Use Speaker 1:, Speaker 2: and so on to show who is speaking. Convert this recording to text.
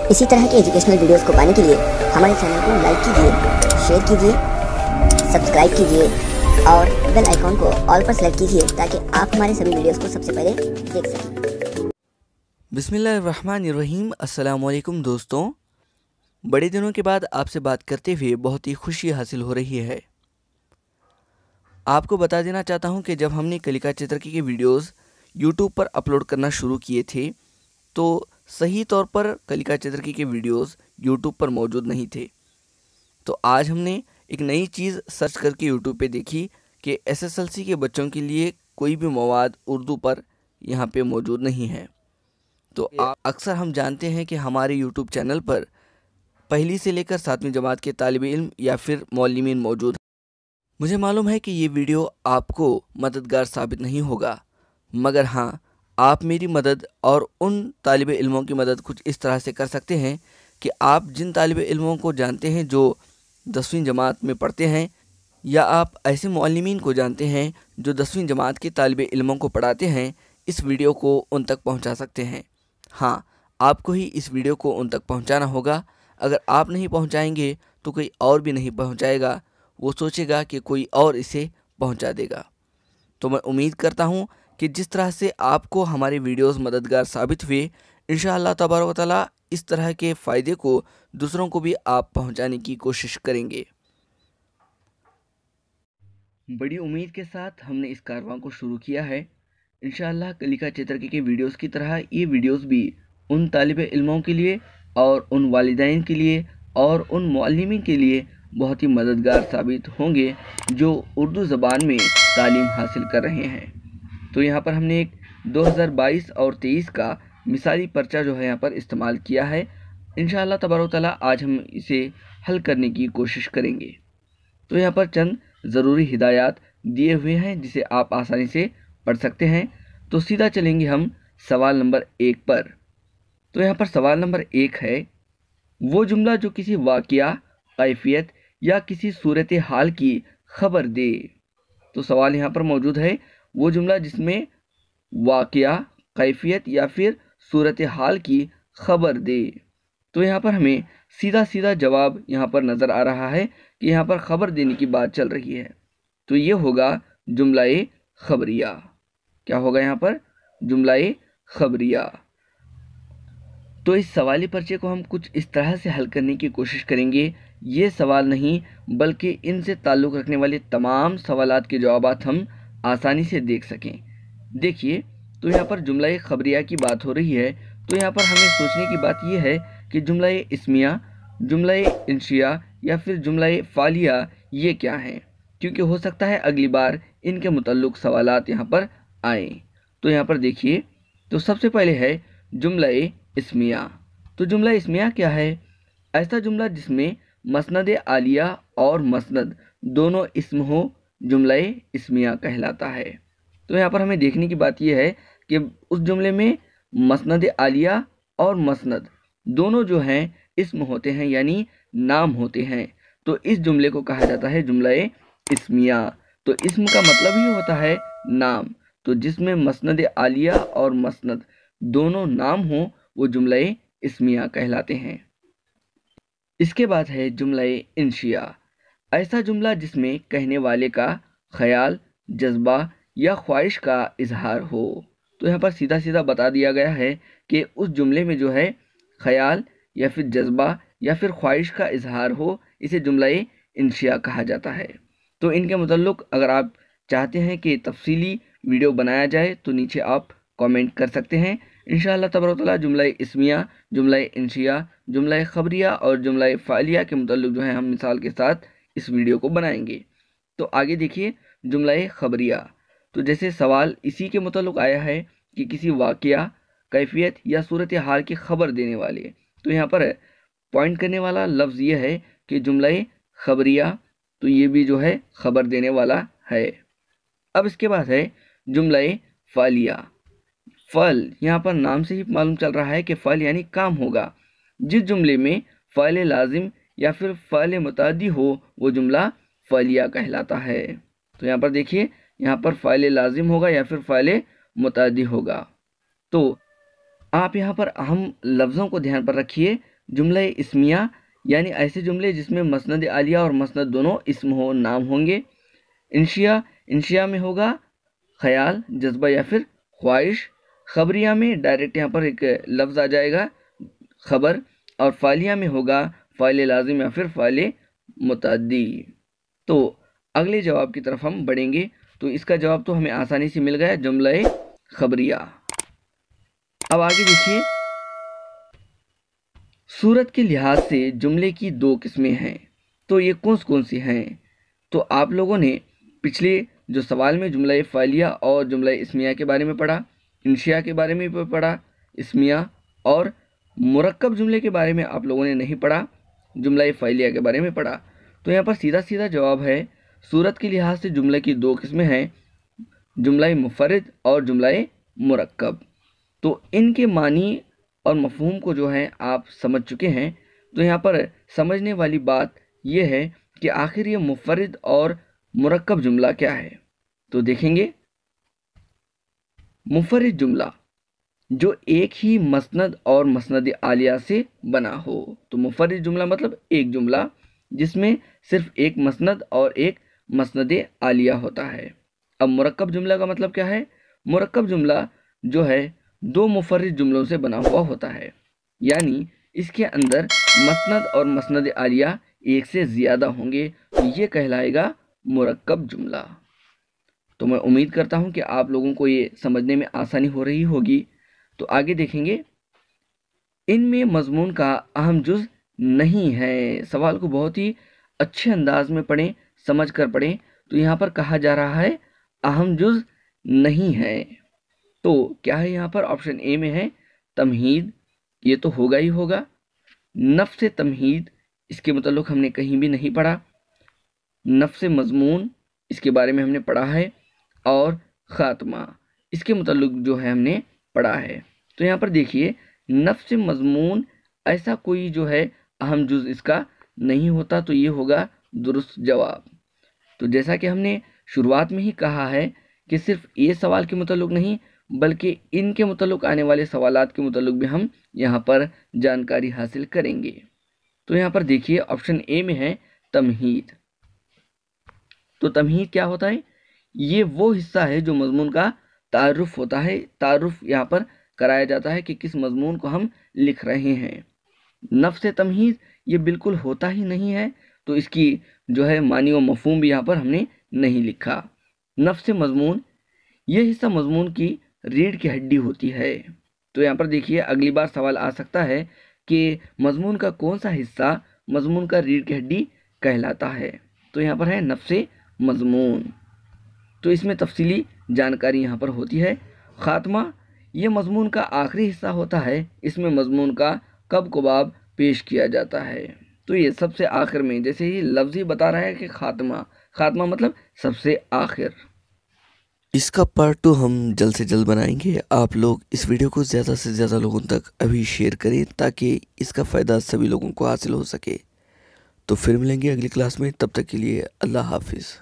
Speaker 1: इसी तरह के एजुकेशनल वीडियोस को पाने के लिए हमारे चैनल को लाइक कीजिए, शेयर कीजिए, सब्सक्राइब कीजिए और बेल आइकॉन को ऑल पर सेलेक्ट कीजिए ताकि आप हमारे सभी वीडियोस को सबसे पहले देख सकें।
Speaker 2: बिस्मिल्लाहिर्रहमानिर्रहीम। अस्सलाम वालेकुम दोस्तों, बड़े दिनों के बाद आपसे बात करते हुए बहुत ही खुशी हासिल हो रही है। आपको बता देना चाहता हूं कि जब हमने कलिका चित्रकी के वीडियोस यूट्यूब पर अपलोड करना शुरू किए थे तो सही तौर पर कलिका चित्रकी के वीडियोस यूट्यूब पर मौजूद नहीं थे। तो आज हमने एक नई चीज़ सर्च करके यूट्यूब पे देखी कि एसएसएलसी के बच्चों के लिए कोई भी मवाद उर्दू पर यहाँ पे मौजूद नहीं है। तो अक्सर हम जानते हैं कि हमारे यूट्यूब चैनल पर पहली से लेकर 7वीं जमात के तालिबे इल्म या फिर मौलमीन मौजूद हैं। मुझे मालूम है कि ये वीडियो आपको मददगार साबित नहीं होगा, मगर हाँ, आप मेरी मदद और उन तालिबे इल्मों की मदद कुछ इस तरह से कर सकते हैं कि आप जिन तालिबे इल्मों को जानते हैं जो 10वीं जमात में पढ़ते हैं, या आप ऐसे मौलमीन को जानते हैं जो 10वीं जमात के तालिबे इल्मों को पढ़ाते हैं, इस वीडियो को उन तक पहुंचा सकते हैं। हाँ, आपको ही इस वीडियो को उन तक पहुंचाना होगा। अगर आप नहीं पहुंचाएंगे तो कोई और भी नहीं पहुंचाएगा, वो सोचेगा कि कोई और इसे पहुंचा देगा। तो मैं उम्मीद करता हूं कि जिस तरह से आपको हमारे वीडियोस मददगार साबित हुए, इंशाअल्लाह तबारक व तआला इस तरह के फ़ायदे को दूसरों को भी आप पहुंचाने की कोशिश करेंगे। बड़ी उम्मीद के साथ हमने इस कारवां को शुरू किया है। इंशाअल्लाह कलिका चित्रकी के वीडियोस की तरह ये वीडियोस भी उन तालिबे इल्मों के लिए और उन वालिदैन के लिए और उन मुअल्लिमीन के लिए बहुत ही मददगार साबित होंगे जो उर्दू ज़बान में तालीम हासिल कर रहे हैं। तो यहाँ पर हमने एक 2022 और 23 का मिसाली पर्चा जो है यहाँ पर इस्तेमाल किया है। इंशाअल्लाह तबारक तआला आज हम इसे हल करने की कोशिश करेंगे। तो यहाँ पर चंद ज़रूरी हिदायत दिए हुए हैं जिसे आप आसानी से पढ़ सकते हैं। तो सीधा चलेंगे हम सवाल नंबर 1 पर। तो यहाँ पर सवाल नंबर 1 है, वो जुमला जो किसी वाक़या, कैफियत या किसी सूरत हाल की खबर दे। तो सवाल यहाँ पर मौजूद है, वो जुमला जिसमें वाक़या, कैफियत या फिर सूरत हाल की खबर दे। तो यहाँ पर हमें सीधा सीधा जवाब यहाँ पर नज़र आ रहा है कि यहाँ पर खबर देने की बात चल रही है। तो ये होगा जुमला-ए खबरिया। क्या होगा यहाँ पर? जुमला-ए खबरिया। तो इस सवाली पर्चे को हम कुछ इस तरह से हल करने की कोशिश करेंगे, ये सवाल नहीं बल्कि इनसे ताल्लुक़ रखने वाले तमाम सवालात के जवाबात हम आसानी से देख सकें। देखिए, तो यहाँ पर जुमला-ए खबरिया की बात हो रही है। तो यहाँ पर हमें सोचने की बात यह है कि जुमला-ए इस्मिया, जुमला-ए इंशिया या फिर जुमला-ए फ़ालिया ये क्या हैं, क्योंकि हो सकता है अगली बार इनके मुतल्लिक़ सवालात यहाँ पर आएँ। तो यहाँ पर देखिए, तो सबसे पहले है जुमला-ए इस्मिया। तो जुमला इस्मिया क्या है? ऐसा जुमला जिसमें मसनद आलिया और मसनद दोनों इस्म हो, जुमला इस्मिया कहलाता है। तो यहाँ पर हमें देखने की बात यह है कि उस जुमले में मसनद आलिया और मसनद दोनों जो हैं इस्म होते हैं, यानी नाम होते हैं। तो इस जुमले को कहा जाता है जुमला इस्मिया। तो इस्म का मतलब ही होता है नाम। तो जिसमें मसनद आलिया और मसनद दोनों नाम हो वो जुमला इस्मिया कहलाते हैं। इसके बाद है जुमला इंशिया। ऐसा जुमला जिसमें कहने वाले का ख्याल, जज्बा या ख्वाहिश का इजहार हो। तो यहाँ पर सीधा सीधा बता दिया गया है कि उस जुमले में जो है ख्याल या फिर जज्बा या फिर ख्वाहिश का इजहार हो, इसे जुमला इंशिया कहा जाता है। तो इनके मुतल्लिक़ अगर आप चाहते हैं कि तफसीली वीडियो बनाया जाए तो नीचे आप कमेंट कर सकते हैं। इंशाअल्लाह तबारक तआला जुमला इस्मिया, जुमला इंशिया, जुमला खबरिया और जुमला फ़ालिया के मुतल्लिक़ जो है हम मिसाल के साथ इस वीडियो को बनाएंगे। तो आगे देखिए जुमला खबरिया। तो जैसे सवाल इसी के मुतल्लिक़ आया है कि किसी वाक़या, कैफियत या सूरत हाल की खबर देने वाले। तो यहाँ पर पॉइंट करने वाला लफ्ज़ ये है कि जुमला खबरिया, तो ये भी जो है खबर देने वाला है। अब इसके बाद है जुमला फ़ालिया। फ़ल, यहाँ पर नाम से ही मालूम चल रहा है कि फ़ल यानी काम होगा। जिस जुमले में फ़ाइल लाजिम या फिर फ़ाइल मुतादी हो वो जुमला फ़ालिया कहलाता है। तो यहाँ पर देखिए, यहाँ पर फ़ाइल लाजिम होगा या फिर फ़ाइल मुतादी होगा। तो आप यहाँ पर अहम लफ्ज़ों को ध्यान पर रखिए। जुमला इस्मिया यानी ऐसे जुमले जिसमें मसनद आलिया और मसनद दोनों इसम हो, नाम होंगे। इंशिया में होगा ख्याल, जज्बा या फिर ख्वाहिश। खबरिया में डायरेक्ट यहाँ पर एक लफ्ज़ आ जाएगा खबर, और फालिया में होगा फ़ाइल लाजिम या फिर फ़ाइल मुतअद्दी। तो अगले जवाब की तरफ हम बढ़ेंगे। तो इसका जवाब तो हमें आसानी से मिल गया, जुमला खबरिया। अब आगे देखिए, सूरत के लिहाज से जुमले की दो किस्में हैं, तो ये कौन सी हैं? तो आप लोगों ने पिछले जो सवाल में जुमला फ़ाइलिया और जुमला इस्मिया के बारे में पढ़ा, इंशिया के बारे में भी पढ़ा, इस्मिया और मुरक्कब जुमले के बारे में आप लोगों ने नहीं पढ़ा, जुमला फ़ाइलिया के बारे में पढ़ा। तो यहाँ पर सीधा जवाब है, सूरत के लिहाज से जुमले की दो किस्में हैं, जुमला मुफरद और जुमला मुरक्कब। तो इनके मानी और मफहूम को जो है आप समझ चुके हैं। तो यहाँ पर समझने वाली बात यह है कि आखिर ये मुफरद और मुरक्कब जुमला क्या है। तो देखेंगे, मुफरद जुमला जो एक ही मसनद और मसनद आलिया से बना हो। तो मुफरद जुमला मतलब एक जुमला जिसमें सिर्फ एक मसनद और एक मसनद आलिया होता है। अब मुरक्कब जुमला का मतलब क्या है? मुरक्कब जुमला जो है दो मुफरद जुमलों से बना हुआ होता है, यानी इसके अंदर मसनद और मसनद आलिया एक से ज़्यादा होंगे, तो ये कहलाएगा मुरक्कब जुमला। तो मैं उम्मीद करता हूँ कि आप लोगों को ये समझने में आसानी हो रही होगी। तो आगे देखेंगे, इनमें मजमून का अहम जुज़ नहीं है। सवाल को बहुत ही अच्छे अंदाज में पढ़ें, समझ कर पढ़ें। तो यहाँ पर कहा जा रहा है अहम जुज़ नहीं है, तो क्या है यहाँ पर? ऑप्शन ए में है तमहीद, ये तो होगा ही होगा। नफ्स तमहीद, इसके मतलब हमने कहीं भी नहीं पढ़ा। नफ्स मजमून, इसके बारे में हमने पढ़ा है। और ख़ात्मा, इसके मतलब जो है हमने पढ़ा है। तो यहाँ पर देखिए, नफ्स मजमून ऐसा कोई जो है अहम जुज़ इसका नहीं होता, तो ये होगा दुरुस्त जवाब। तो जैसा कि हमने शुरुआत में ही कहा है कि सिर्फ ये सवाल के मुताल्लिक़ नहीं बल्कि इनके मुताल्लिक़ आने वाले सवालात के मुताल्लिक़ भी हम यहाँ पर जानकारी हासिल करेंगे। तो यहाँ पर देखिए, ऑप्शन ए में है तमहीद। तो तमहीद क्या होता है? ये वो हिस्सा है जो मजमून का तारुफ होता है। तारुफ यहाँ पर कराया जाता है कि किस मजमून को हम लिख रहे हैं। नफ्स तमहीद ये बिल्कुल होता ही नहीं है, तो इसकी जो है मानी व मफहूम भी यहाँ पर हमने नहीं लिखा। नफ्स मजमून ये हिस्सा मजमून की रीढ़ की हड्डी होती है। तो यहाँ पर देखिए, अगली बार सवाल आ सकता है कि मजमून का कौन सा हिस्सा मजमून का रीढ़ की हड्डी कहलाता है। तो यहाँ पर है नफ्स मजमून। तो इसमें तफसीली जानकारी यहाँ पर होती है। ख़ात्मा ये मजमून का आखिरी हिस्सा होता है, इसमें मजमून का कब कबाब पेश किया जाता है। तो ये सबसे आखिर में, जैसे ही लफ्ज़ ही बता रहा है कि ख़ात्मा मतलब सबसे आखिर।
Speaker 3: इसका पार्ट 2 हम जल्द से जल्द बनाएंगे। आप लोग इस वीडियो को ज़्यादा से ज़्यादा लोगों तक अभी शेयर करें ताकि इसका फ़ायदा सभी लोगों को हासिल हो सके। तो फिर मिलेंगे अगली क्लास में, तब तक के लिए अल्लाह हाफिज़।